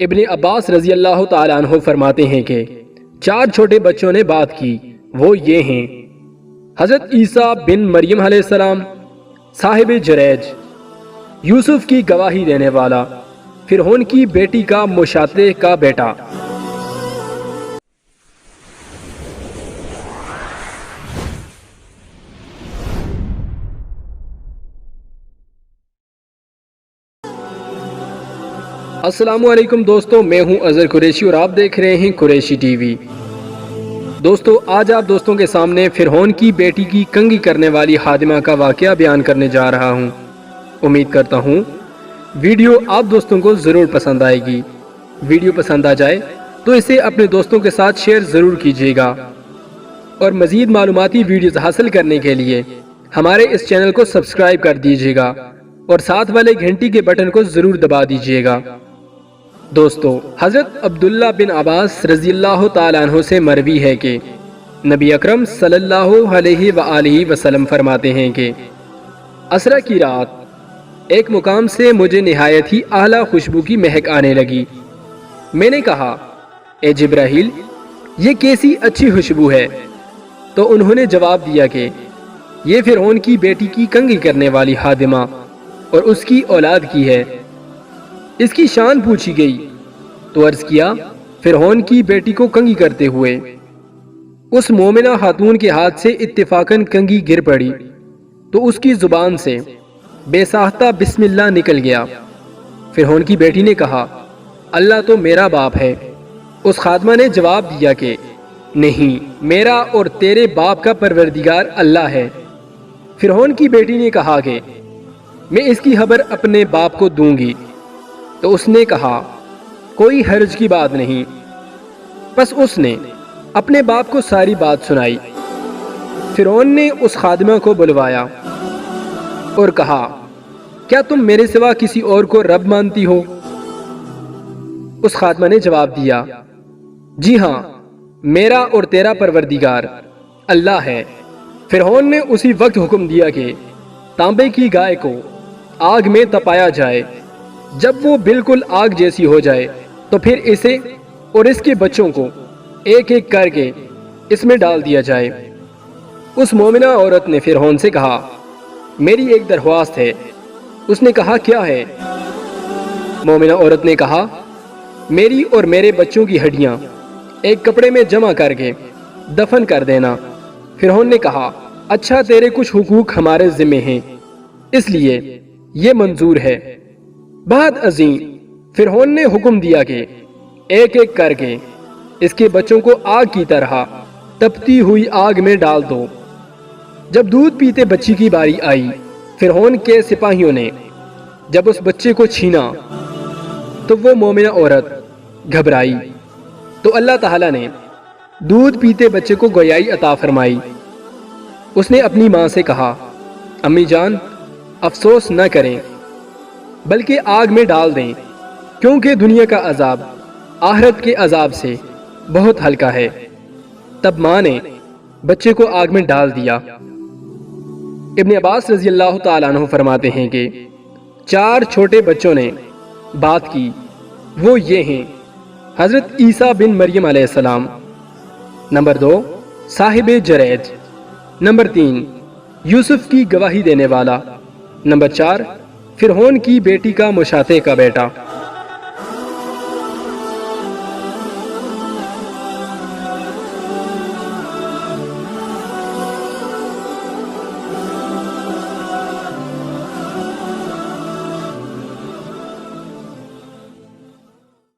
ابن عباس رضی اللہ تعالیٰ عنہ فرماتے ہیں کہ 4 چھوٹے بچوں نے بات کی، وہ یہ ہیں: حضرت عیسیٰ بن مریم علیہ السلام، صاحب جریج، یوسف کی گواہی دینے والا، فرعون کی بیٹی کا مشاطے کا بیٹا۔ السلام علیکم دوستو، میں ہوں اظہر قریشی اور آپ دیکھ رہے ہیں قریشی ٹی وی۔ دوستو، آج آپ دوستوں کے سامنے فرعون کی بیٹی کی کنگھی کرنے والی خادمہ کا واقعہ بیان کرنے جا رہا ہوں۔ امید کرتا ہوں ویڈیو آپ دوستوں کو ضرور پسند آئے گی۔ ویڈیو پسند آ جائے تو اسے اپنے دوستوں کے ساتھ شیئر ضرور کیجیے گا، اور مزید معلوماتی ویڈیوز حاصل کرنے کے لیے ہمارے اس چینل کو سبسکرائب کر دیجیے گا اور ساتھ والے گھنٹی کے بٹن کو ضرور دبا دیجیے گا۔ دوستو، حضرت عبداللہ بن عباس رضی اللہ تعالیٰ عنہ سے مروی ہے کہ نبی اکرم صلی اللہ علیہ وآلہ وسلم فرماتے ہیں کہ عصر کی رات ایک مقام سے مجھے نہایت ہی اعلیٰ خوشبو کی مہک آنے لگی۔ میں نے کہا، اے جبرائیل، یہ کیسی اچھی خوشبو ہے؟ تو انہوں نے جواب دیا کہ یہ فرعون کی بیٹی کی کنگھی کرنے والی خادمہ اور اس کی اولاد کی ہے۔ اس کی شان پوچھی گئی تو عرض کیا، فرعون کی بیٹی کو کنگھی کرتے ہوئے اس مومنہ خاتون کے ہاتھ سے اتفاقاً کنگھی گر پڑی تو اس کی زبان سے بے ساختہ بسم اللہ نکل گیا۔ فرعون کی بیٹی نے کہا، اللہ تو میرا باپ ہے۔ اس خادمہ نے جواب دیا کہ نہیں، میرا اور تیرے باپ کا پروردگار اللہ ہے۔ فرعون کی بیٹی نے کہا کہ میں اس کی خبر اپنے باپ کو دوں گی۔ تو اس نے کہا، کوئی حرج کی بات نہیں۔ پس اس نے اپنے باپ کو ساری بات سنائی۔ فرعون نے اس خادمہ کو بلوایا اور کہا، کیا تم میرے سوا کسی اور کو رب مانتی ہو؟ اس خادمہ نے جواب دیا، جی ہاں، میرا اور تیرا پروردگار اللہ ہے۔ فرعون نے اسی وقت حکم دیا کہ تانبے کی گائے کو آگ میں تپایا جائے۔ جب وہ بالکل آگ جیسی ہو جائے تو پھر اسے اور اس کے بچوں کو ایک ایک کر کے اس میں ڈال دیا جائے۔ اس مومنہ عورت نے فرعون سے کہا، میری ایک درخواست ہے۔ اس نے کہا، کیا ہے؟ مومنہ عورت نے کہا، میری اور میرے بچوں کی ہڈیاں ایک کپڑے میں جمع کر کے دفن کر دینا۔ فرعون نے کہا، اچھا، تیرے کچھ حقوق ہمارے ذمہ ہیں، اس لیے یہ منظور ہے۔ بہت عظیم۔ فرعون نے حکم دیا کہ ایک ایک کر کے اس کے بچوں کو آگ کی طرح تپتی ہوئی آگ میں ڈال دو۔ جب دودھ پیتے بچی کی باری آئی، فرعون کے سپاہیوں نے جب اس بچے کو چھینا تو وہ مومنہ عورت گھبرائی، تو اللہ تعالیٰ نے دودھ پیتے بچے کو گویائی عطا فرمائی۔ اس نے اپنی ماں سے کہا، امی جان، افسوس نہ کریں بلکہ آگ میں ڈال دیں، کیونکہ دنیا کا عذاب آخرت کے عذاب سے بہت ہلکا ہے۔ تب ماں نے بچے کو آگ میں ڈال دیا۔ ابن عباس رضی اللہ تعالیٰ عنہ فرماتے ہیں کہ 4 چھوٹے بچوں نے بات کی، وہ یہ ہیں: حضرت عیسیٰ بن مریم علیہ السلام، نمبر 2 صاحب جریج، نمبر 3 یوسف کی گواہی دینے والا، نمبر 4 فرعون کی بیٹی کا مشاطے کا بیٹا۔